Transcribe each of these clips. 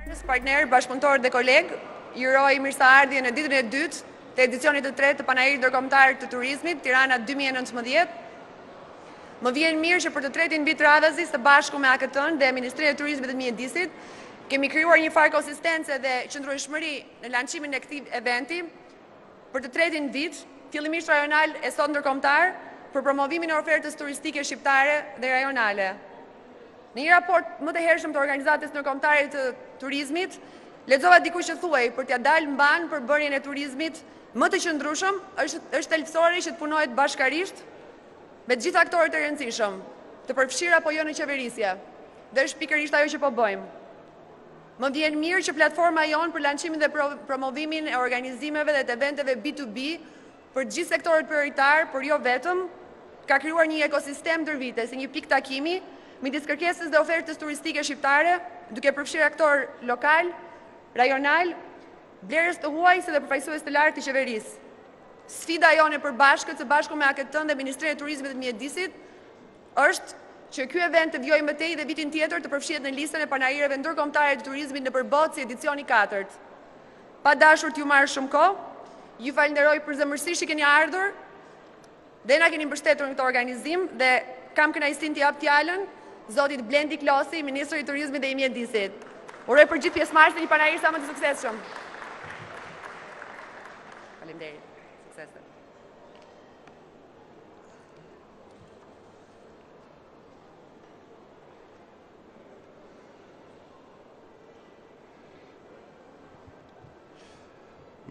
Partner, bashkëpunëtor dhe koleg, juroj mirëseardhje në ditën e dytë të edicionit të tretë të panajirit ndërkombëtar të turizmit, Tirana 2019. Më vjen mirë që për të tretin vit radhazi së bashku me AKT-n dhe Ministrinë e Turizmit dhe Mjedisit, kemi krijuar një farë konsistence dhe qëndrueshmëri në lançimin e këtij eventi për të tretin vit, fillimisht rajonal e sot ndërkombëtar, për promovimin e ofertës turistike shqiptare dhe rajonale. Në një raport më të hershëm të organizatës ndërkombëtare të turizmit, lexova diku që thuaj për t'ia dalë mban për bërjen e turizmit më të qëndrueshëm është thelbësori që të punohet bashkarisht me të gjithë aktorët e rëndësishëm, të përfshirë apo jo në qeverisje, dhe është pikërisht ajo që po bëjmë. Më vjen mirë që platforma jonë për lançimin dhe promovimin e organizimeve dhe të eventeve B2B për të gjithë sektorët prioritar, por jo vetëm, ka krijuar një ekosistem ndërvite si një pikë takimi midis kërkesës dhe ofertës turistike shqiptare, duke përfshirë aktor lokal, rajonal, blerës të huajse dhe përfaqësues të lartë të qeverisë. Sfida jone për bashkët së bashku me AKT-n dhe Ministrinë e Turizmit dhe Mjedisit është që ky event të vijojë më tej dhe vitin tjetër të përfshihet në listën e panajireve ndërkombëtare të turizmit në përballë si edicioni 4. Pa dashur t'ju marr shumë kohë, ju falenderoj përzemërsisht që keni ardhur dhe na keni mbështetur në këtë organizim dhe kam kënaqësinë t'i jap fjalën zotit Blendi Klosi, Ministri i Turizmit dhe i Mjedisit. Uroj për gjithë pjesëmarrësit një panajir sa më të suksesshëm. Faleminderit. Suksese.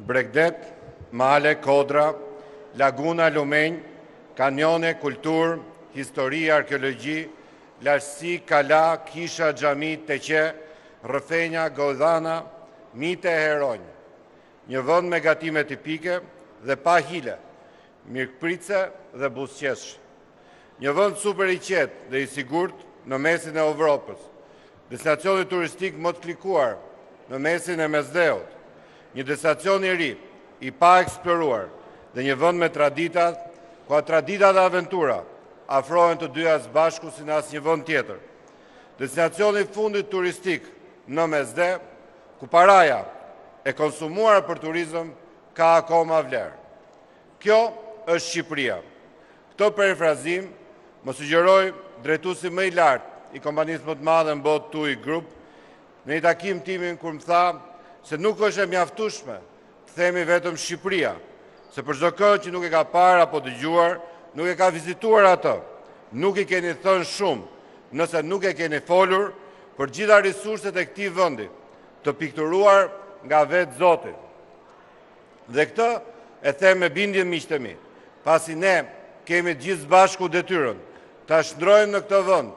Bregdet, male, kodra, laguna, lumenj, kanjone, kultur, histori, arkeologji, lartësi, kala, kisha, xhami, teqe, rrëfenja, godhana, mite e heronj. Një vend me gatime tipike dhe pa hile, mirëpritse dhe buzëqesh. Një vend super i qetë dhe i sigurt në mesin e Evropës. Destinacioni turistik më të klikuar në mesin e Mesdheut. Një destinacion i ri, i pa eksploruar dhe një vend me traditat, ku tradita dhe aventura afrohen të dyja së bashku si në asnjë vend tjetër. Destinacioni i fundit turistik në Mesdhe, ku paraja e konsumuar për turizëm ka akoma vlerë. Kjo është Shqipëria. Këtë perfrazim më sugjeroi drejtuesi më i lartë i kompanisë më të madhe në botë TUI Group në një takim timin kur më tha se nuk është e mjaftueshme të themi vetëm Shqipëria, se për çdo kënd që nuk e ka parë apo dëgjuar, nuk e ka vizituar atë, nuk i keni thënë shumë nëse nuk e keni folur për gjitha resurset e këtij vendi, të pikturuar nga vetë Zoti. Dhe këtë e them me bindje miqtë mi, pasi ne kemi gjithë bashku detyrën ta shndrojmë në këtë vend,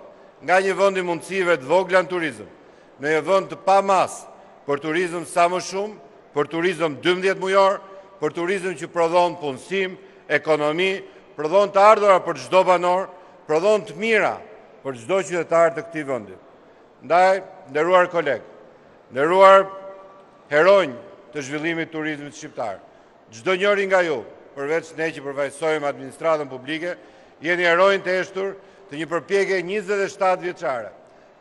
nga një vend i mundësive të vogla në turizëm, në një vend të pamas për turizëm sa më shumë, për turizëm 12 mujor, për turizëm që prodhon punësim, ekonomi, prodhon të ardhura për çdo banor, prodhon të mira për çdo qytetar të këtij vendi. Ndaj, nderuar kolegë, nderuar heronj të zhvillimit turizmit shqiptar, çdo njëri nga ju, përveç ne që përfaqësojmë administratën publike, jeni heronj të eshtur të një përpjekje 27 vjeçare,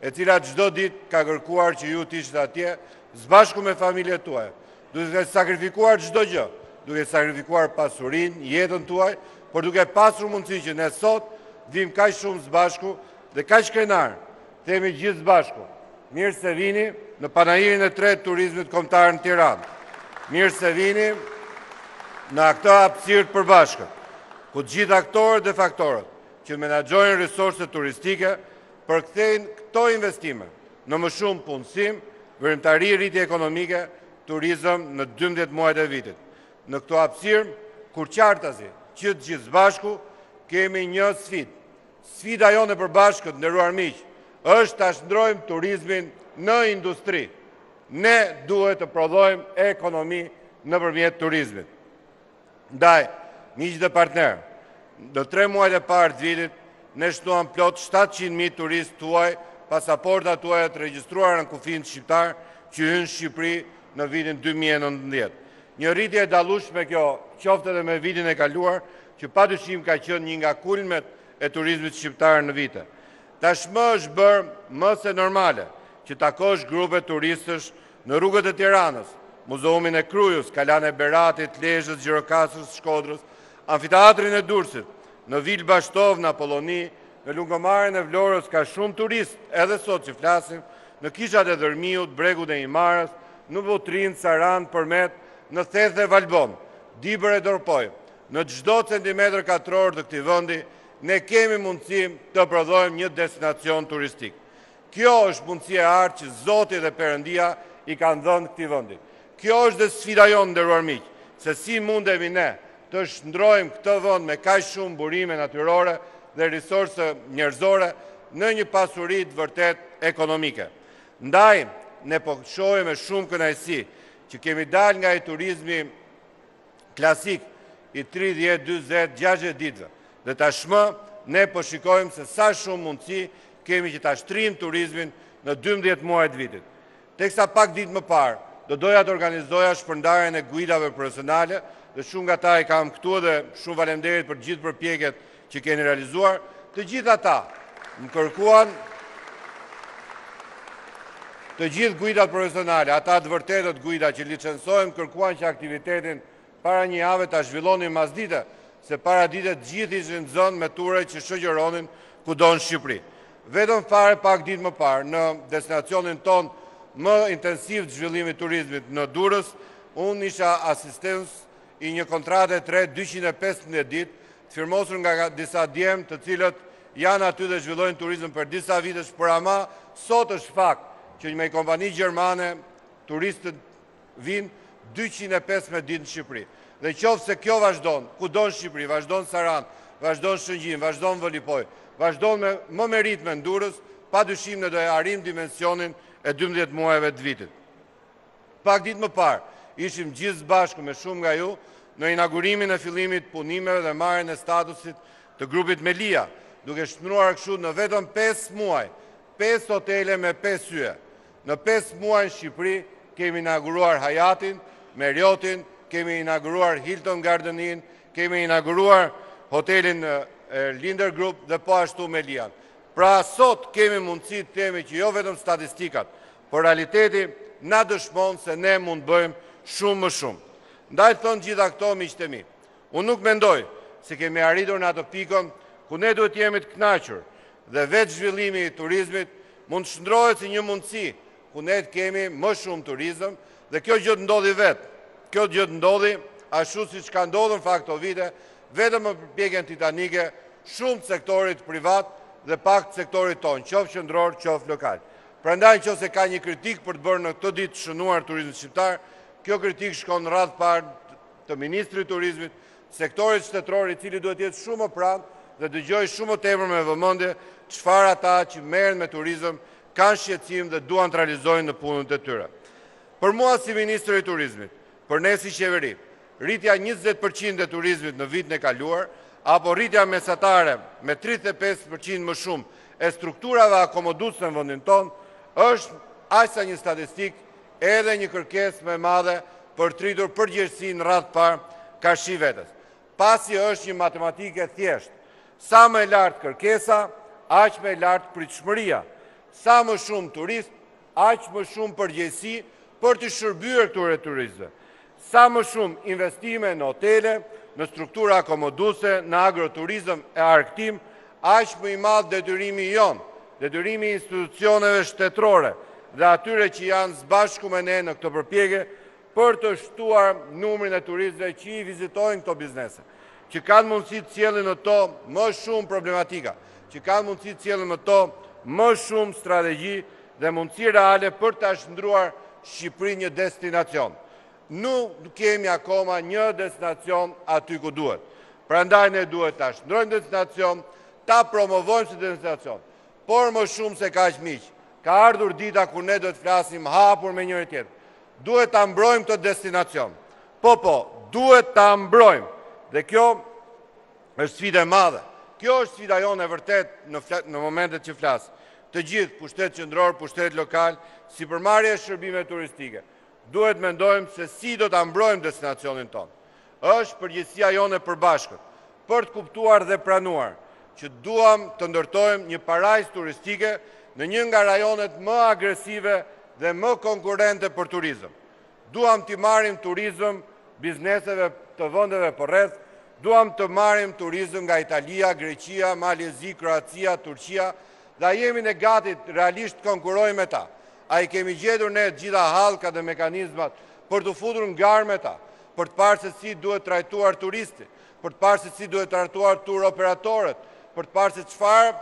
e cila çdo ditë ka kërkuar që ju të ishit atje së bashku me familjet tuaja, duke sakrifikuar çdo gjë, duke sakrifikuar pasurinë, jetën tuaj, por duke pasur mundësi që ne sot vim kaq shumë së bashku dhe kaq krenar, themi gjithë së bashku. Mirë se vini në panajirin e tretë turizmit kombëtar në Tiranë. Mirë se vini në këtë hapësirë të përbashkët, ku të gjithë aktorët dhe faktorët që menaxhojnë resurset turistike përkthejnë këto investime në më shumë punësim, vërimtari, rritje ekonomike, turizëm në 12 muajt e vitit. Në këto hapësirë, kur qartazi që të gjithë së bashku kemi një sfidë. Sfida jone e përbashkët, nderuar miq, është ta shndrojmë turizmin në industri. Ne duhet të prodhojmë ekonomi nëpërmjet turizmit. Ndaj, miq dhe partner, në 3 muajt e parë të vitit, ne shtuam plot 700.000 turistë tuaj, pasaportat tuaja të regjistruara në kufin shqiptar që hynë në Shqipëri në vitin 2019. Një rritje e dallueshme kjo, qoftë edhe me vitin e kaluar, që padyshim ka qenë një nga kulmet e turizmit shqiptar në vite. Tashmë është bërë më se normale që takosh grupe turistësh në rrugët e Tiranës, Muzeumin e Krujës, Kalan e Beratit, Lezhës, Gjirokastës, Shkodrës, Amfiteatrin e Durrësit, në Vil Bashtov, në Apolloni, në Lungomaren e Vlorës ka shumë turist, edhe sot që flasim, në kishat e Dërmiut, Bregut e Imarës, në Votrin, Saran, Përmet, në Theth e Valbon, Dibër e Dorpoj, në çdo centimetër katror të këtij vendi, ne kemi mundësi të prodhojmë një destinacion turistik. Kjo është mundësia e artë që Zoti dhe Perëndia i kanë dhënë këtij vendi. Kjo është dhe sfida jonë, nderuar miq, se si mundemi ne të shndrojmë këtë vend me kaq shumë burime natyrore dhe risorse njerëzore në një pasuri të vërtet ekonomike. Ndaj, ne po shohim me shumë kënaqësi që kemi dalë nga i turizmi klasik i 30, 40, 60 ditëve. Dhe tashmë ne po shikojmë se sa shumë mundësi kemi që ta shtrijmë turizmin në 12 muajt vitit. Teksa pak ditë më parë, do doja të organizoja shpërndarjen e guidave profesionale, dhe shumë nga ta i kam këtu dhe shumë faleminderit për gjithë përpjekjet që keni realizuar. Të gjithë ata më kërkuan, të gjithë guidat profesionale, ata të vërtetët guida që licencojmë, kërkuan që aktivitetin para një jave ta zhvillonin masdite, se para ditët gjithë ishin zënë me ture që shoqëronin kudo në Shqipëri. Vetëm fare pak ditë më parë, në destinacionin ton më intensiv të zhvillimit turizmit në Durrës, unë isha asistens i një kontrate 215 ditë, të firmosur nga disa djemë të cilët janë aty dhe zhvillojnë turizm për disa vitesh, por ama sot është fakt që me kompani gjermane turistët vinë 215 ditë në Shqipëri. Dhe qoftë se kjo vazhdon, kudo në Shqipëri, vazhdon Saran, vazhdon Shëngjin, vazhdon Vëllipoj, vazhdon me më meritme në Durrës, pa dyshim ne do e arrim dimensionin e 12 muajve të vitit. Pak ditë më parë, ishim gjithë bashku me shumë nga ju në inaugurimin e fillimit punimeve dhe marrjen e statusit të grupit Melia, duke shndërruar kështu në vetëm 5 muaj, 5 hotele me 5 yje. Në 5 muaj në Shqipëri kemi inauguruar Hayatin, Marriotin, kemi inauguruar Hilton Garden Inn, kemi inauguruar hotelin Linder Group dhe po ashtu Melian. Pra sot kemi mundësi të themi që jo vetëm statistikat, por realiteti na dëshmon se ne mund bëjmë shumë më shumë. Ndaj thonë gjitha këto miqtë e mi. Unë nuk mendoj se kemi arritur në atë pikën ku ne duhet jemi të kënaqur dhe vetë zhvillimi i turizmit mund të shndrohet si një mundësi ku ne të kemi më shumë turizëm dhe kjo gjë të ndodhi vetë. Kjo gjë të ndodhi ashtu siç ka ndodhur në fakt këto vite, vetëm me përpjekjen titanike shumë të sektorit privat dhe pak të sektorit tonë, qoftë qendror, qoftë lokal. Prandaj nëse ka një kritik për të bërë në këtë ditë të shënuar turizmit shqiptar, kjo kritik shkon në radhë parë të Ministrit të Turizmit, sektorit shtetëror i cili duhet jetë shumë më pranë dhe dëgjoj shumë më tepër me vëmendje çfarë ata që merren me turizëm kanë shqetësim dhe duan të realizojnë në punën e tyre. Për mua si Ministri i Turizmit, për ne si qeveri, rritja 20% e turizmit në vitin e kaluar, apo rritja mesatare me 35% më shumë e strukturave akomoduese në vendin tonë, është aq sa një statistik edhe një kërkesë më e madhe për të rritur përgjegjësinë radh parë karshi vetes. Pasi është një matematike thjesht, sa më e lartë kërkesa, aq më e lartë pritshmëria. Sa më shumë turist, aq më shumë përgjegjësi për të shërbyer këtyre turistëve. Sa më shumë investime në hotele, në struktura akomoduese, në agroturizëm e arktim, aq më i madh detyrimi jon, detyrimi i institucioneve shtetërore dhe atyre që janë së bashku me ne në këtë përpjekje për të shtuar numrin e turistëve që i vizitojnë këto biznese, që kanë mundësi të sjellin në to më shumë problematika, që kanë mundësi të sjellin në to më shumë strategji dhe mundësi reale për ta shndërruar Shqipërinë një destinacion. Nuk kemi akoma një destinacion aty ku duhet. Prandaj ne duhet ta shndrojmë destinacion, ta promovojmë si destinacion. Por më shumë se kaq miq, ka ardhur dita kur ne duhet flasim hapur me njëri tjetrin. Duhet ta mbrojmë këtë destinacion. Po, duhet ta mbrojmë. Dhe kjo është sfida e madhe. Kjo është sfida jonë e vërtet në momentet që flas. Të gjithë, pushtet qendror, pushtet lokal, sipërmarrje e shërbime turistike. Duhet mendojmë se si do ta mbrojmë destinacionin tonë. Është përgjegjësia jonë e përbashkët për të kuptuar dhe pranuar që duam të ndërtojmë një parajsë turistike në një nga rajonet më agresive dhe më konkurente për turizëm. Duam të marrim turizëm bizneseve të vendeve përreth, duam të marrim turizëm nga Italia, Greqia, Malezi, Kroacia, Turqia, dhe jemi në gati realisht konkurojmë me ta. A i kemi gjetur ne gjitha hallkat dhe mekanizmat për të futur në garë me ta, për të parë se si duhet trajtuar turisti, për të parë se si duhet trajtuar tur operatorët, për të parë se çfarë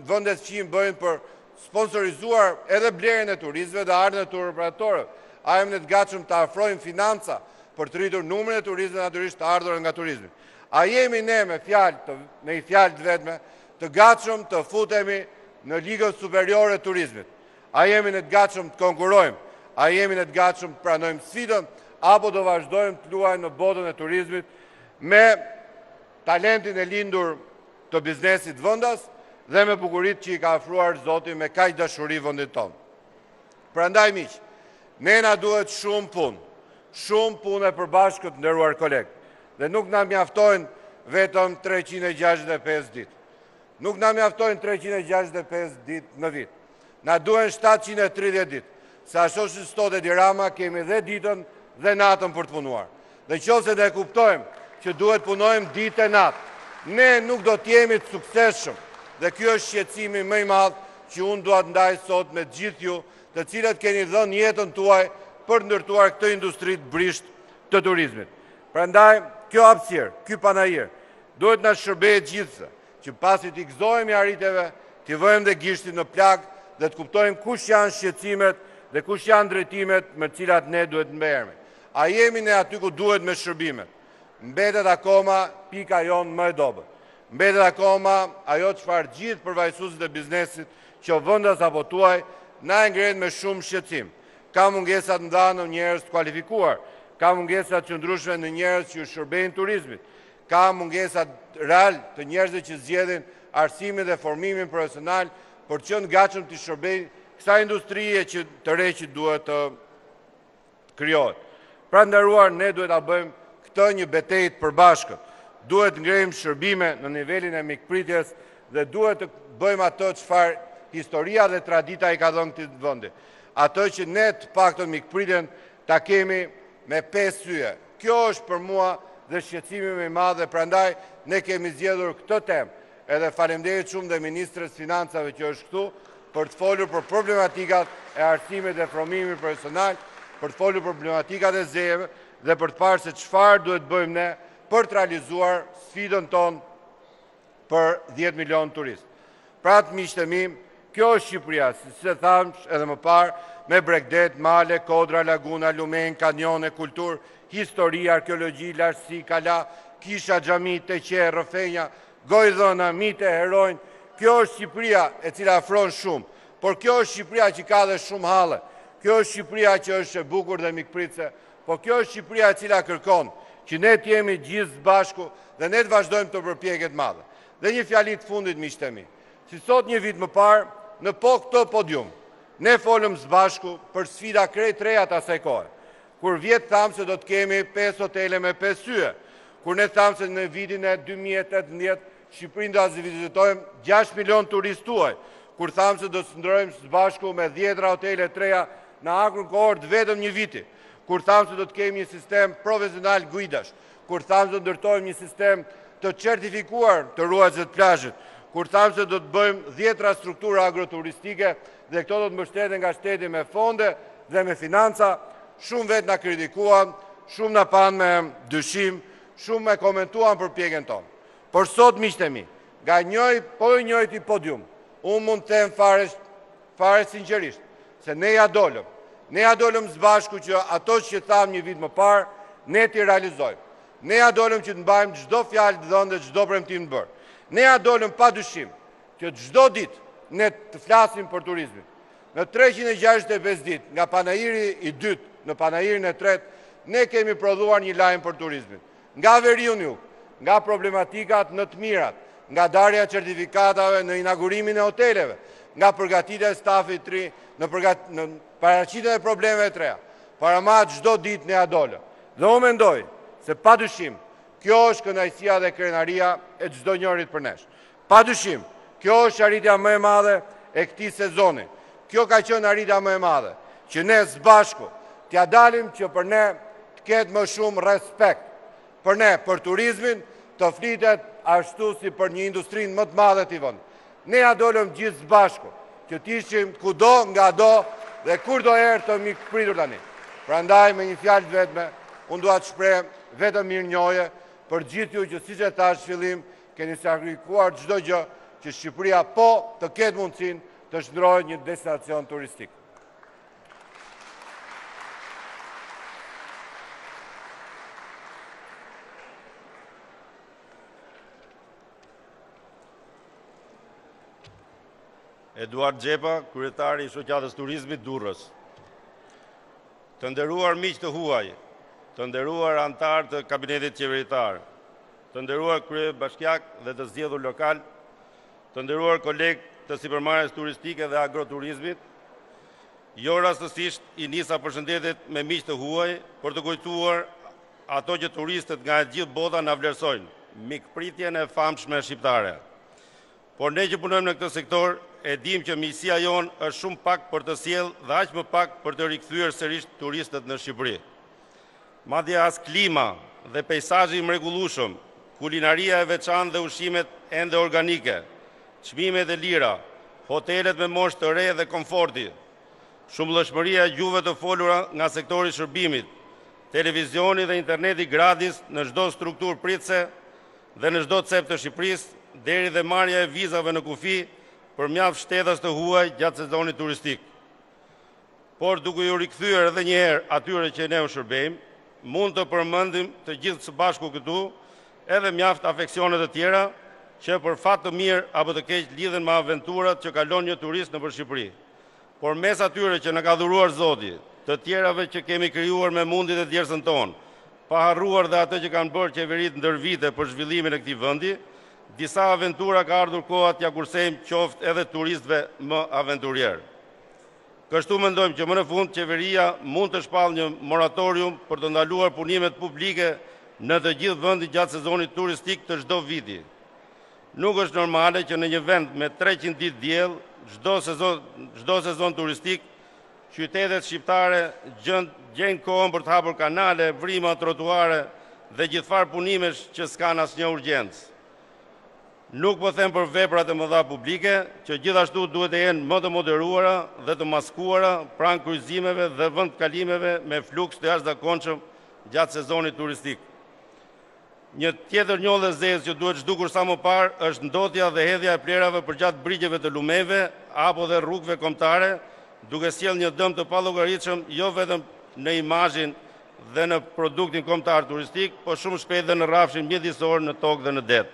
vendet fqim bëjnë për sponsorizuar edhe blerjen e turistëve dhe ardhen e tur operatorëve. A jemi të gatshëm të afrojmë financa për të rritur numrin e turistëve natyrisht të ardhurë nga turizmi. A jemi ne me i fjalë të vetme të gatshëm të futemi në ligën superiore të turizmit? A jemi në të gatshëm të konkurojmë? A jemi në të gatshëm të pranojmë sfidën? Apo do vazhdojmë të luajmë në botën e turizmit me talentin e lindur të biznesit vendas dhe me bukurit që i ka ofruar Zoti me kaq dashuri vendit tonë. Prandaj miq, ne na duhet shumë punë e përbashkët, nderuar kolegë. Dhe nuk na mjaftojnë vetëm 365 ditë. Nuk na mjaftojnë 365 ditë në vit. Na duhen 730 ditë. Se ashtu si sot e dirama kemi dhe ditën dhe natën për të punuar. Dhe qofse ne kuptojmë që duhet punojmë ditë e natë, ne nuk do të jemi të suksesshëm. Dhe ky është shqetësimi më i madh që unë dua të ndaj sot me gjithë ju, të cilët keni dhënë jetën tuaj për të ndërtuar këtë industri të brisht të turizmit. Prandaj, kjo hapësirë, ky panajir, duhet na shërbejë gjithse, që pasi t'i gëzohemi arritjeve, t'i vëjmë dhe gishtin në plak dhe të kuptojmë kush janë shqetësimet dhe kush janë drejtimet me të cilat ne duhet të mbehermi. A jemi ne aty ku duhet me shërbimet? Mbetet akoma pika jonë më e dobët. Mbetet akoma ajo çfarë gjithë përfaqësuesit e biznesit, që vendas apo tuaj, na e ngren me shumë shqetësim. Ka mungesa të mëdha në njerëz të kualifikuar, ka mungesa të qëndrueshme në njerëz që shërbejnë turizmit, ka mungesa real të njerëzve që zgjedhin arsimin dhe formimin profesional për të qenë gatshëm të shërbejnë kësaj industrie që të re që duhet të krijohet. Pra nderuar, ne duhet ta bëjmë këtë një betejë të përbashkët. Duhet ngrejmë shërbime në nivelin e mikpritjes dhe duhet të bëjmë atë çfarë historia dhe tradita i ka dhënë këtij vendi. Atë që ne të paktën mikpritjen ta kemi me 5 syje. Kjo është për mua dhe shqetësimi më i madh dhe prandaj ne kemi zgjedhur këtë temë. Edhe faleminderit shumë dhe Ministrës Financave që është këtu për të folur për problematikat e arsimit dhe formimit profesional, për të folur për problematikat e zejeve dhe për të parë se çfarë duhet bëjmë ne për të realizuar sfidën tonë për 10 milion turistë. Pra të miqtë e mi, kjo është Shqipëria, si se thamë edhe më parë, me bregdet, male, kodra, laguna, lumen, kanjone, kultur, histori, arkeologji, lartësi, kala, kisha, xhami, teqe, rrëfenja, gojdhëna, mite, herojnë. Kjo është Shqipëria e cila afron shumë, por kjo është Shqipëria që ka dhe shumë halle. Kjo është Shqipëria që është e bukur dhe mikpritse, por kjo është Shqipëria e cila kërkon që ne të jemi gjithë bashku dhe ne të vazhdojmë të përpjekjet madhe. Dhe një fjali të fundit, miqtë e mi. Si sot një vit më parë, në këtë podium, ne folëm së bashku për sfida krejt reja të asaj kohe. Kur vjetë thamë se do të kemi 5 hotele me 5 syje, kur ne thamë se në vitin e 2018 Shqipërinë do të vizitojmë 6 milion turistë tuaj, kur thamë se do të ndrojmë së bashku me 10 hotele të reja në akrën kohor të vetëm një viti, kur thamë se do të kemi një sistem profesional guidash, kur thamë se do të ndërtojmë një sistem të certifikuar të ruajtësit të plazhit, kur thamë se do të bëjmë 10 infrastruktura agroturistike dhe këto do të mbështeten nga shteti me fonde dhe me financa, shumë vetë na kritikuan, shumë na panë me dyshim, shumë me komentuan për pjekën tonë. Por sot, miqtë e mi, nga njëjti podium, unë mund të them fare sinqerisht, se ne ja dolëm së bashku që ato që thamë një vit më parë, ne t'i realizojmë. Ne ja dolëm që të mbajmë çdo fjalë të dhënë dhe çdo premtim të bërë. Ne ja dolëm pa dyshim që çdo ditë ne të flasim për turizmin. Në 365 ditë, nga panajiri i dytë në panajirin e tretë, ne kemi prodhuar një lajm për turizmin. Nga veriun ju, nga problematikat në të mirat, nga darja certifikatave në inaugurimin e hoteleve, nga përgatitja e stafit të ri, në paraqitjen e problemeve të reja. Parama çdo ditë ne ja dolëm. Dhe unë mendoj se padyshim kjo është kënaqësia dhe krenaria e çdo njërit për nesh. Padyshim, kjo është arritja më e madhe e këtij sezoni. Kjo ka qenë arritja më e madhe që ne zbashku t'ja dalim që për ne të ketë më shumë respekt. Për ne, për turizmin, të flitet ashtu si për një industrinë më të madhe t'i vënd. Ne ja dolëm gjithë zbashku, që t'ishim kudo nga do dhe kur do erë të mikë pritur tani. Pra ndaj me një fjalë vetme, unë dua të shpreh vetëm mirënjohje për gjithë ju që siç e thash fillim, keni sakrifikuar çdo gjë që Shqipëria po të ketë mundësinë të shndërrojë një destinacion turistik. Eduard Gjepa, kryetari i Shoqatës Turizmit Durrës. Të nderuar miq të huaj, të nderuar antar të kabinetit qeveritar, të nderuar kryebashkiak dhe të zgjedhur lokal, të nderuar kolegë të sipërmarrjes turistike dhe agroturizmit, jo rastësisht i nisa përshëndetjet me miq të huaj për të kujtuar ato që turistët nga e gjithë bota na vlerësojnë, mikpritjen e famshme shqiptare. Por ne që punojmë në këtë sektor, e dim që miqësia jonë është shumë pak për të sjellë dhe aq më pak për të rikthyer sërish turistët në Shqipëri. Madje as klima dhe peizazhi i mrekullueshëm, kulinaria e veçantë dhe ushqimet ende organike, çmimet e lira, hotelet me moshë të re dhe komforti, shumëllëshmëria e gjuhëve të folura nga sektori i shërbimit, televizioni dhe interneti gratis në çdo strukturë pritëse dhe në çdo cep të Shqipërisë, deri dhe marrja e vizave në kufi për mjaft shtetas të huaj gjatë sezonit turistik. Por duke ju rikthyer edhe një herë atyre që ne u shërbejmë, mund të përmendim të gjithë së bashku këtu edhe mjaft afeksionet të tjera që për fat të mirë apo të keq lidhen me aventurat që kalon një turist nëpër Shqipëri. Por mes atyre që na ka dhuruar Zoti, të tjerave që kemi krijuar me mundit e djersën tonë, pa harruar dhe ato që kanë bërë qeverit ndër vite për zhvillimin e këtij vendi, disa aventura ka ardhur koha t'ja kursejmë qoftë edhe turistëve më aventurier. Kështu mendojmë që më në fund qeveria mund të shpallë një moratorium për të ndaluar punimet publike në të gjithë vendit gjatë sezonit turistik të çdo viti. Nuk është normale që në një vend me 300 ditë diell, çdo sezon turistik, qytetet shqiptare gjejnë kohën për të hapur kanale, vrima, trotuare dhe gjithfar punimesh që s'kan asnjë urgjencë. Nuk po them për veprat e mëdha publike, që gjithashtu duhet të jenë më të moderuara dhe të maskuara pranë kryqëzimeve dhe vendkalimeve me fluks të jashtëzakonshëm gjatë sezonit turistik. Një tjetër njollë e zezë që duhet zhdukur sa më parë është ndotja dhe hedhja e plerave përgjatë brigjeve të lumeve apo dhe rrugëve kombëtare, duke sjellë një dëm të pallogaritshëm jo vetëm në imazhin dhe në produktin kombëtar turistik, por shumë shpejt dhe në rrafshin mjedisor në tokë dhe në det.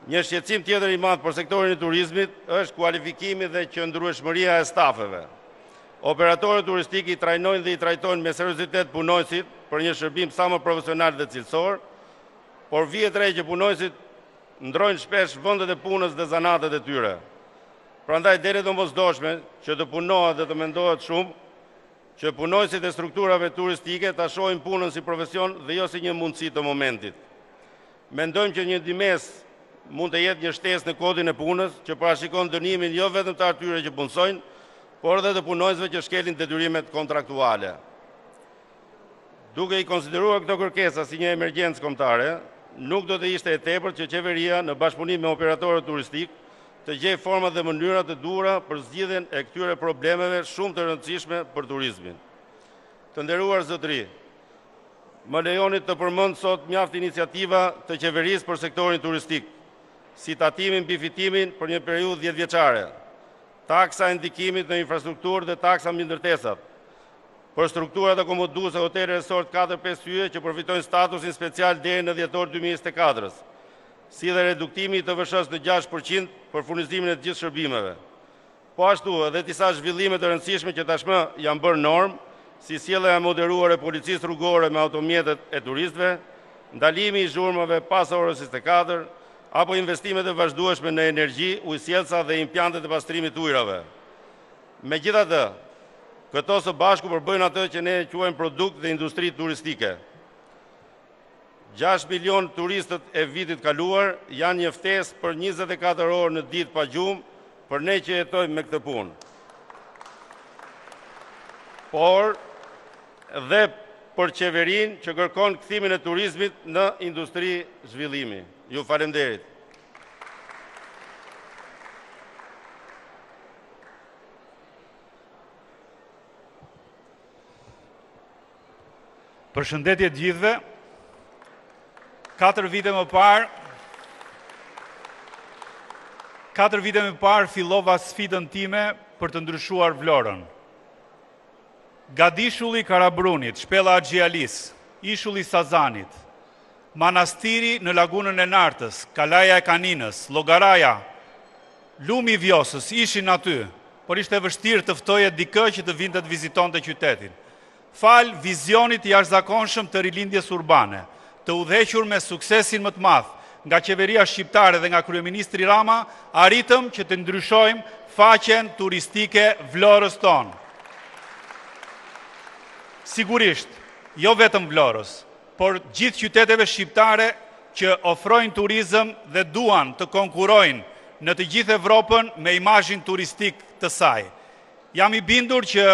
Një shqetësim tjetër i madh për sektorin e turizmit është kualifikimi dhe qëndrueshmëria e stafeve. Operatorët turistik i trajnojnë dhe i trajtojnë me seriozitet punojësit për një shërbim sa më profesional dhe cilësor, por vihet re që punojësit ndrojnë shpesh vendet e punës dhe zanatet e tyre. Prandaj deri domosdoshme që të punohet dhe të mendohet shumë që punojësit e strukturave turistike ta shohin punën si profesion dhe jo si një mundësi të momentit. Mendojmë që një ndihmës mund të jetë një shtesë në kodin e punës që parashikon dënimin jo vetëm të atyre që punsojnë, por edhe të punojësve që shkelin detyrimet kontraktuale. Duke i konsideruar këto kërkesa si një emergjencë kombëtare, nuk do të ishte e tepërt që qeveria në bashkëpunim me operatorët turistik të gjejë format dhe mënyrat të duhura për zgjidhjen e këtyre problemeve shumë të rëndësishme për turizmin. Të nderuar zotëri, më lejoni të përmend sot mjaft iniciativa të qeverisë për sektorin turistik, si tatimin mbi fitimin për një periudhë 10 vjeçare, taksa e ndikimit në infrastrukturë dhe taksa mbi ndërtesat, për strukturat akomoduese hotele resort 4-5 yje që përfitojnë statusin special deri në dhjetor 2024, si dhe reduktimi i TVSH-s në 6% për furnizimin e të gjithë shërbimeve. Po ashtu edhe disa zhvillime të rëndësishme që tashmë janë bërë normë, si sjellja e moderuar e policisë rrugore me automjetet e turistëve, ndalimi i zhurmave pas orës 24, apo investimet e vazhdueshme në energji, ujësjellsa dhe impiantet e pastrimit të ujrave. Megjithatë, këto së bashku përbëjnë atë që ne quajmë produkt dhe industri turistike. 6 milion turistët e vitit kaluar janë një ftesë për 24 orë në ditë pa gjumë për ne që jetojmë me këtë punë. por dhe për qeverinë që kërkon kthimin e turizmit në industri zhvillimi. Ju falenderit. Përshëndetje të gjithëve. 4 vite më parë fillova sfidën time për të ndryshuar Vlorën. Gadishulli Karabrunit, Shpella Axhialis, Ishulli Sazanit, Manastiri në lagunën e Nartës, Kalaja e Kaninës, Llogaraja, Lumi i Vjosës, ishin aty, por ishte vështirë të ftoje dikë që të vinte të vizitonte qytetin. Fal vizionit jashtëzakonshëm të rilindjes urbane, të udhëhequr me suksesin më të madh nga qeveria shqiptare dhe nga kryeministri Rama, arritëm që të ndryshojmë faqen turistike Vlorës tonë. Sigurisht, jo vetëm Vlorës, por gjithë qyteteve shqiptare që ofrojnë turizëm dhe duan të konkurojnë në të gjithë Evropën me imazhin turistik të saj. Jam i bindur që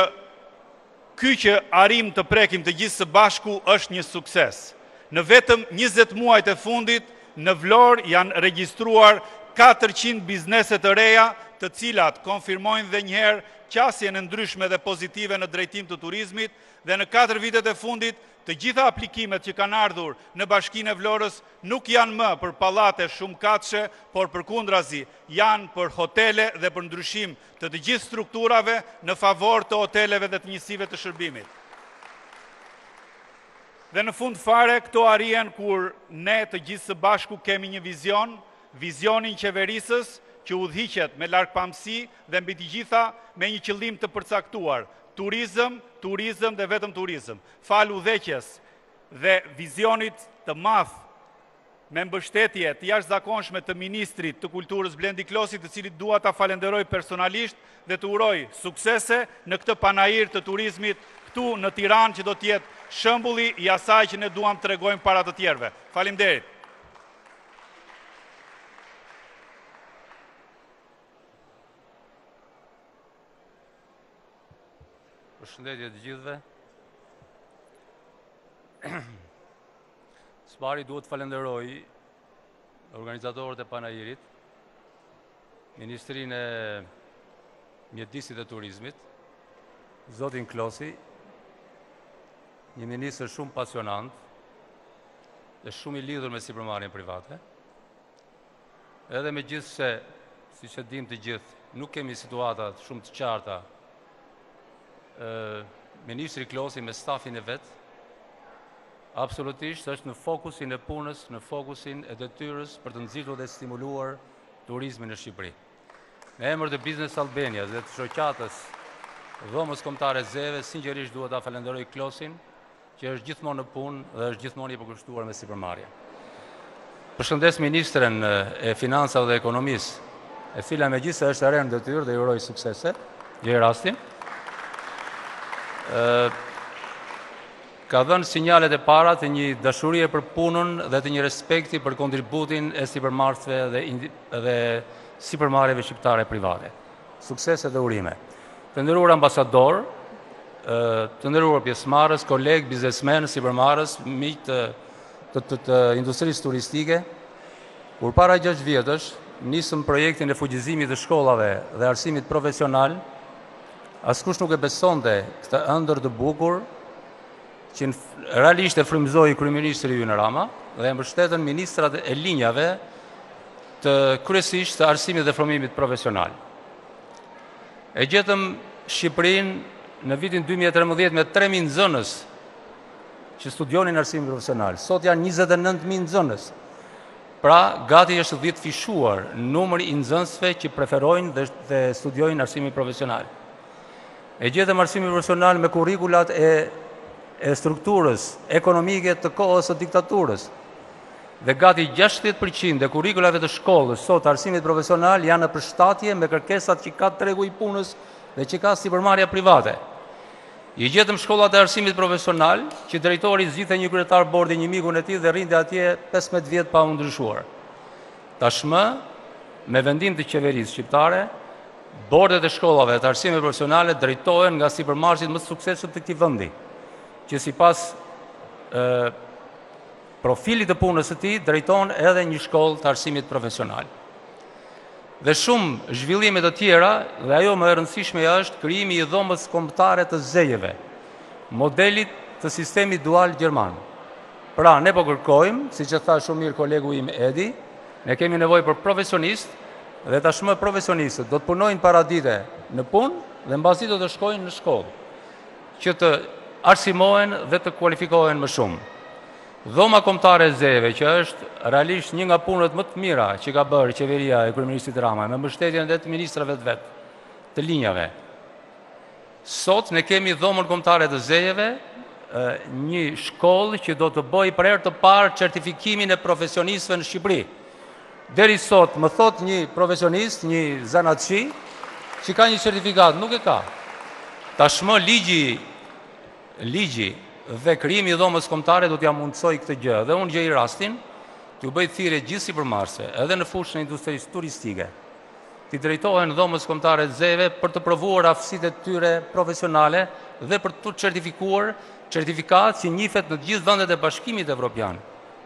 ky që arrim të prekim të gjithë së bashku është një sukses. Në vetëm 20 muajt e fundit, në Vlorë janë regjistruar 400 biznese të reja, të cilat konfirmojnë dhe njëherë qasjen e ndryshme dhe pozitive në drejtim të turizmit, dhe në 4 vitet e fundit, të gjitha aplikimet që kanë ardhur në Bashkinë e Vlorës nuk janë më për pallate shumëkatëshe, por përkundrazi janë për hotele dhe për ndryshim të gjithë strukturave në favor të hoteleve dhe të njësive të shërbimit. Dhe në fund fare, këto arrihen kur ne të gjithë së bashku kemi një vizionin qeverisës që udhëhiqet me largpamësi dhe mbi të gjitha me një qëllim të përcaktuar: turizëm dhe vetëm turizëm. Fal udhëheqjes dhe vizionit të madh me mbështetje të jashtëzakonshme të Ministrit të Kulturës Blendi Klosi, të cilit dua ta falenderoj personalisht dhe të uroj suksese në këtë panajir të turizmit këtu në Tiranë, që do të jetë shembulli i asaj që ne duam të tregojmë para të tjerëve. Faleminderit. Përshëndetje të gjithëve. Së pari duhet falenderoj organizatorët e panajirit, Ministrinë e Mjedisit dhe Turizmit, zotin Klosi, një ministër shumë pasionant dhe shumë i lidhur me sipërmarrjen private. Edhe megjithse, siç e dim të gjithë, nuk kemi situata shumë të qarta, Ministri Klosi me stafin e vet absolutisht është në fokusin e punës, në fokusin e detyrës për të nxirtur dhe stimuluar turizmin në Shqipëri. Në emër të Business Albania dhe të shoqatës Dhomës Kombëtare Zeve, sinqerisht duhet ta falenderoj Klosin, që është gjithmonë në punë dhe është gjithmonë i përkushtuar me sipërmarrje. Përshëndes Ministren e Financave dhe Ekonomisë, e cila megjithëse është e re në detyrë dhe i uroj suksese, gjej rastin. Ka dhënë sinjalet e para të një dashurie për punën dhe të një respekti për kontributin e sipërmarrësve dhe sipërmarrjeve shqiptare private. Suksese dhe urime. Të nderuar ambasador, të nderuar pjesëmarrës, kolegë, biznesmen, sipërmarrës, miq të industrisë turistike, kur para 6 vjetësh nisëm projektin e fuqizimit të shkollave dhe arsimit profesional. Askush nuk e besonte këtë ëndër të bukur që realisht e frymëzoi kryeministri ynë Rama dhe e mbështetën ministrat e linjave të kryesisht të arsimit dhe formimit profesional. E gjetëm Shqipërinë në vitin 2013 me 3.000 nxënës që studionin arsimin profesional. Sot janë 29.000 nxënës. Pra, gati është 10 fishuar numri i nxënësve që preferojnë dhe studiojnë arsimin profesional. E gjetëm arsimin profesional me kurrikulat e strukturës ekonomike të kohës së diktaturës. Dhe gati 60% e kurrikulave të shkollës sot arsimit profesional janë në përshtatje me kërkesat që ka tregu i punës dhe që ka sipërmarrja private. I gjetëm shkollat e arsimit profesional që drejtori zgjidhte një kryetar bordi, një mikun e tij, dhe rrinte atje 15 vjet pa u ndryshuar. Tashmë, me vendim të qeverisë shqiptare, bordet e shkollave të arsimeve profesionale drejtohen nga sipërmarrësit më të suksesshëm të këtij vendi, që sipas profilit të punës së tij drejton edhe një shkollë të arsimit profesional. Dhe shumë zhvillime të tjera, dhe ajo më e rëndësishmja është krijimi i dhomës kombëtare të zejeve, modelit të sistemit dual gjerman. Pra, ne po kërkojmë, siç e tha shumë mirë kolegu im Edi, ne kemi nevojë për profesionistë, dhe tashmë profesionistët do të punojnë paradite në punë dhe mbasi do të shkojnë në shkollë, që të arsimohen dhe të kualifikohen më shumë. Dhoma kombëtare e zejeve, që është realisht një nga punët më të mira që ka bërë qeveria e kryeministrit Rama, me mbështetjen edhe të ministrave të vet, të linjave. Sot ne kemi dhomën kombëtare të zejeve, një shkollë që do të bëjë për herë të parë certifikimin e profesionistëve në Shqipëri. Deri sot më thot një profesionist, një zanatçi, që ka një certifikat, nuk e ka. Tashmë ligji dhe krijimi i dhomës kombëtare do t'ja mundsoj këtë gjë. Dhe unë gjej rastin t'ju bëj thirrje gjithë sipërmarrëse, edhe në fushën e industrisë turistike, t'i drejtohen dhomës kombëtare të zejeve për të provuar aftësitë e tyre profesionale dhe për të certifikuar certifikat që njihet në të gjithë vendet e Bashkimit Evropian.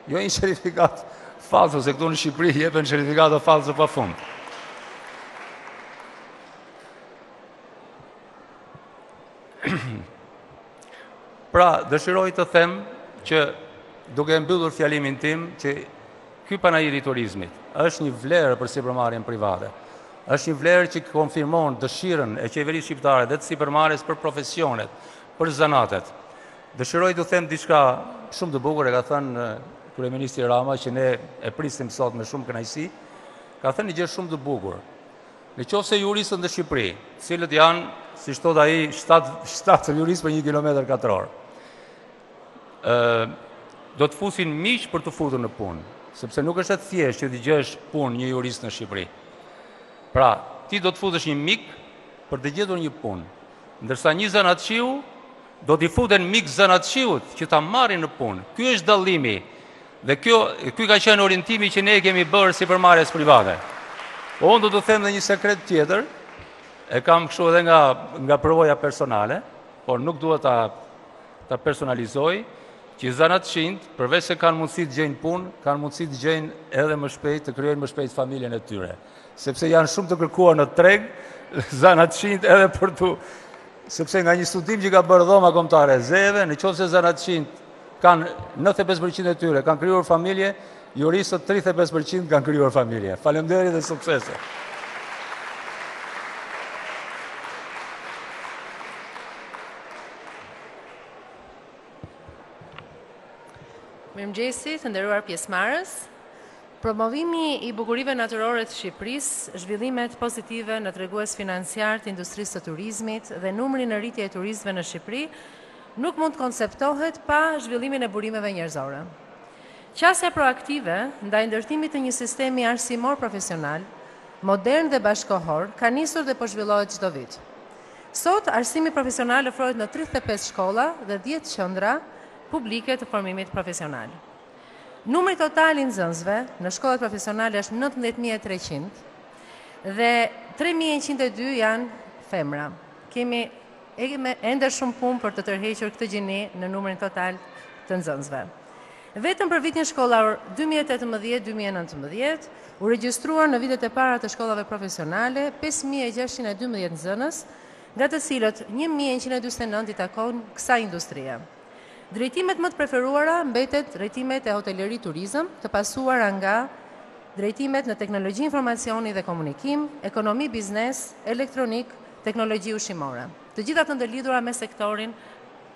Jo një certifikat falso, se këtu në Shqipëri jepen certifikata falso pafund. Pra, dëshiroj të them që duke mbyllur fjalimin tim që ky panajiri i turizmit është një vlerë për sipërmarrjen private. Është një vlerë që konfirmon dëshirën e qeverisë shqiptare dhe të sipërmarrjes për profesionet, për zanatet. Dëshiroj të them diçka shumë të bukur, e ka thënë kryeministri Rama, që ne e prisnim sot me shumë kënaqësi, ka thënë një gjë shumë të bukur. Nëse juristët në Shqipëri, cilët janë, siç thot ai, 7 juristë për 1 kilometër katror, do të fusin miq për të futur në punë, sepse nuk është e thjeshtë që të gjesh punë një jurist në Shqipëri. Pra, ti do të futesh një mik për të gjetur një punë, ndërsa një zanatçiu do t'i futen mik zanatçiut që ta marrin në punë. Ky është dallimi. Dhe ky ka qenë orientimi që ne kemi bërë sipërmarrjes private. Unë do të them edhe një sekret tjetër, e kam kështu edhe nga përvoja personale, por nuk duhet ta personalizoj, që zanatçinjt, përveç se kanë mundësi të gjejnë punë, kanë mundësi të gjejnë edhe më shpejt, të krijojnë më shpejt familjen e tyre. Sepse janë shumë të kërkuar në treg, zanatçinjt edhe për sepse nga një studim që ka bërë dhoma kombëtare e zejeve, nëse zanatçinjt kanë 95% e tyre kanë krijuar familje, juristët 35% kanë krijuar familje. Faleminderit dhe suksese. Mjedisit, të nderuar pjesëmarrës, promovimi i bukurive natyrore të Shqipërisë, zhvillimet pozitive në tregues financiar të industrisë të turizmit dhe numri në rritje e turistëve në Shqipëri nuk mund të konceptohet pa zhvillimin e burimeve njerëzore. Qasja proaktive ndaj ndërtimit të një sistemi arsimor profesional, modern dhe bashkohor, ka nisur dhe po zhvillohet çdo vit. Sot, arsimi profesional ofrohet në 35 shkolla dhe 10 qendra publike të formimit profesional. Numri total i nxënësve në shkollat profesionale është 19.300 dhe 3.102 janë femra. Kemi ende shumë punë për të tërhequr këtë gjini në numrin total të nxënësve. Vetëm për vitin shkollar 2018-2019 u regjistruar në vitet e para të shkollave profesionale 5.612 nxënës, nga të cilët 1.149 i takon kësaj industrie. Drejtimet më të preferuara mbetet drejtimet e hotelin turizëm, të pasuara nga drejtimet në teknologji informacioni dhe komunikim, ekonomi biznes, elektronik, teknologji ushqimore. Të gjitha të ndërlidhura me sektorin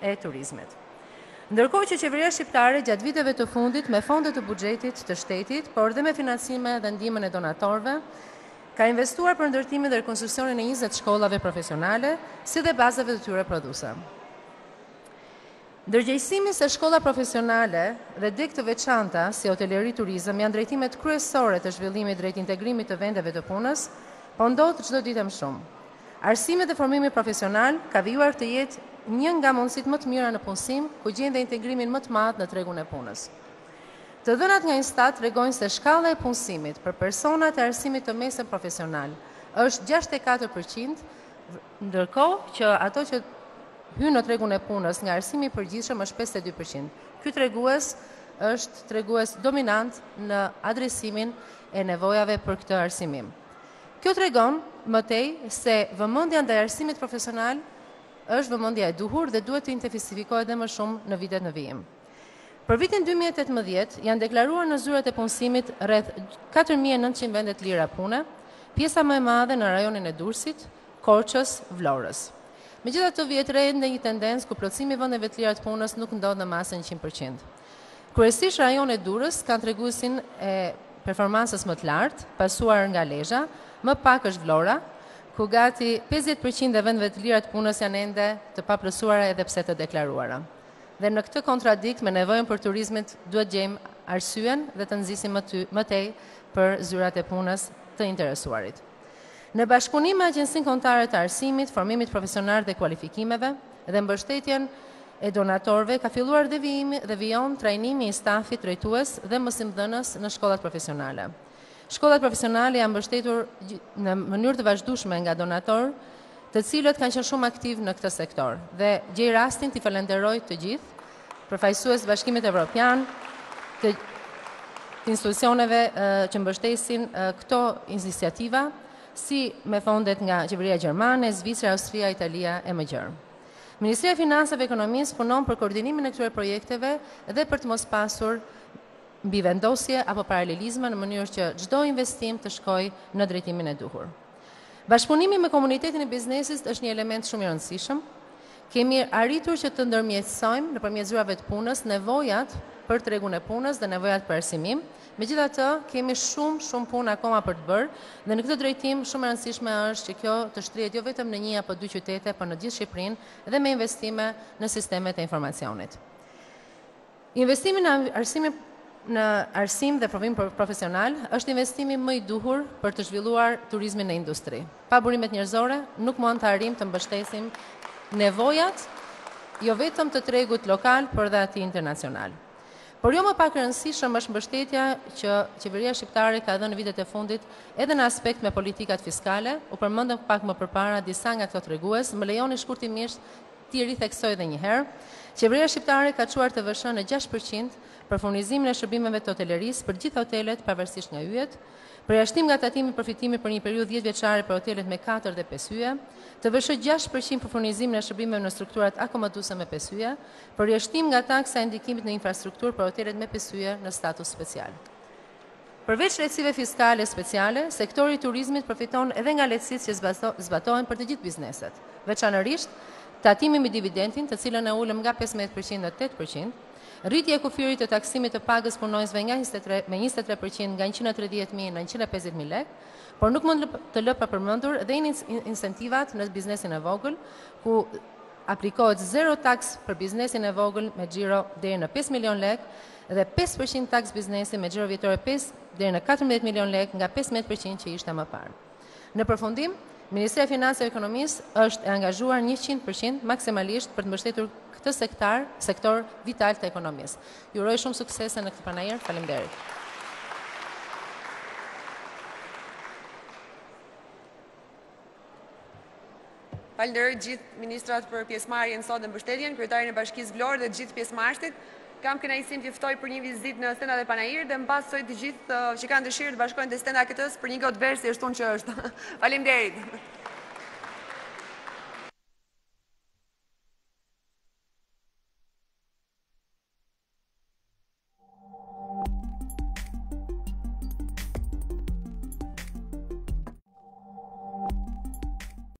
e turizmit. Ndërkohë që qeveria shqiptare gjatë viteve të fundit me fonde të buxhetit të shtetit, por dhe me financime dhe ndihmën e donatorëve, ka investuar për ndërtimin dhe rekonstruksionin e 20 shkollave profesionale, si dhe bazave të tyre prodhuese. Ndërgjegjësimi se shkolla profesionale dhe deg të veçanta si hotelin turizëm janë drejtimet kryesore të zhvillimit drejt integrimit të vendeve të punës, po ndodh çdo ditë më shumë. Arsimi dhe formimi profesional ka vijuar të jetë një nga mundësitë më të mira në punësim, ku gjen dhe integrimin më të madh në tregun e punës. Të dhënat nga Instat tregojnë se shkalla e punësimit për personat e arsimit të mesëm profesional është 64%, ndërkohë që ato që hynë në tregun e punës nga arsimi i përgjithshëm është 52%. Ky tregues është tregues dominant në adresimin e nevojave për këtë arsimim. Kjo tregon mëtej se vëmendja ndaj arsimit profesional është vëmendja e duhur dhe duhet të intensifikohet edhe më shumë në vitet në vijim. Për vitin 2018 janë deklaruar në zyrat e punësimit rreth 4900 vende të lira pune, pjesa më e madhe në rajonin e Durrësit, Korçës, Vlorës. Megjithatë, vjet re ndë një tendencë ku plotësimi i vendeve të lira të punës nuk ndodh në masën 100%. Kryesisht rajoni i Durrës kanë treguesin e performancës më të lartë, pasuar nga Lezhë, më pak është Vlora, ku gati 50% e vendeve të lira të punës janë ende të paplotësuara edhe pse të deklaruara. Dhe në këtë kontradikt me nevojën për turizmit duhet gjejmë arsyen dhe të nxisim më tej për zyrat e punës të interesuarit. Në bashkëpunim me Agjencinë Kombëtare të Arsimit, Formimit Profesional dhe Kualifikimeve dhe mbështetjen e donatorëve ka filluar dhe vijon trajnimi i stafit drejtues dhe mësimdhënës në shkollat profesionale. Shkollat profesionale janë mbështetur në mënyrë të vazhdueshme nga donatorë, të cilët kanë qenë shumë aktiv në këtë sektor dhe gjej rastin t'i falenderoj të gjithë, përfaqësues të Bashkimit Evropian, të institucioneve që mbështesin këto iniciativa, si me fondet nga Qeveria Gjermane, Zvicra, Austria, Italia e më gjërë. Ministria e Financave e Ekonomisë punon për koordinimin e këtyre projekteve dhe për të mos pasur mbi vendosje apo paralelizme në mënyrë që çdo investim të shkojë në drejtimin e duhur. Bashkëpunimi me komunitetin e biznesit është një element shumë i rëndësishëm. Kemi arritur që të ndërmjetësojmë nëpërmjet zyrave të punës nevojat për tregun e punës dhe nevojat për arsimim. Megjithatë, kemi shumë punë akoma për të bërë dhe në këtë drejtim shumë e rëndësishme është që kjo të shtrihet jo vetëm në 1 apo 2 qytete, por në gjithë Shqipërinë dhe me investime në sistemet e informacionit. Investimi në arsim dhe provim profesional është investimi më i duhur për të zhvilluar turizmin në industri. Pa burimet njerëzore, nuk mund të arrijmë të mbështesim nevojat jo vetëm të tregut lokal, por dhe ati internacional. Por jo më pak rëndësishëm është mbështetja që qeveria shqiptare ka dhënë në vitet e fundit edhe në aspekt me politikat fiskale, u përmendëm pak më përpara disa nga këto tregues, më lejoni shkurtimisht t'i ritheksoj edhe një herë. Qeveria shqiptare ka çuar TVSH në 6% për furnizimin e shërbimeve të hotelerisë për gjithë hotelet pavarësisht nga yjet, përjashtim nga tatimi përfitimi për një periudhë 10 vjeçare për hotelet me 4 dhe 5 yje, TVSH 6% për furnizimin e shërbimeve në strukturat akomoduese me 5 yje, përjashtim nga taksa e ndikimit në infrastrukturë për hotelet me 5 yje në status special. Përveç lehtësive fiskale speciale, sektori i turizmit përfiton edhe nga lehtësitë që zbatohen për të gjithë bizneset, veçanërisht tatimi me dividendin, të cilën e ulëm nga 15% në 8%, rritje e kufirit të taksimit të pagës punonjësve me 23% nga 130.000 në 150.000 lek, por nuk mund të lë pa përmendur dhe incentivat në biznesin e vogël, ku aplikohet 0 taks për biznesin e vogël me xhiro deri në 5 milion lek dhe 5% taks biznesi me xhiro vjetore 5 deri në 14 milion lek nga 15% që ishte më parë. Në përfundim, Ministri e Financave e Ekonomisë është e angazhuar 100% maksimalisht për të mbështetur këtë sektor vital të ekonomisë. Ju uroj shumë suksese në këtë panajër. Faleminderit. Falenderoj gjithë ministrat për pjesëmarrjen sot dhe mbështetjen, kryetarin e Bashkisë Vlorë dhe gjithë pjesëmarrësit. Kam kënaqësinë t'ju ftoj për një vizitë në stendat e panajir dhe mbasoj të gjithë që kanë dëshirë të bashkojnë te stenda këtës për një gotë verë si ashtu që është. Faleminderit.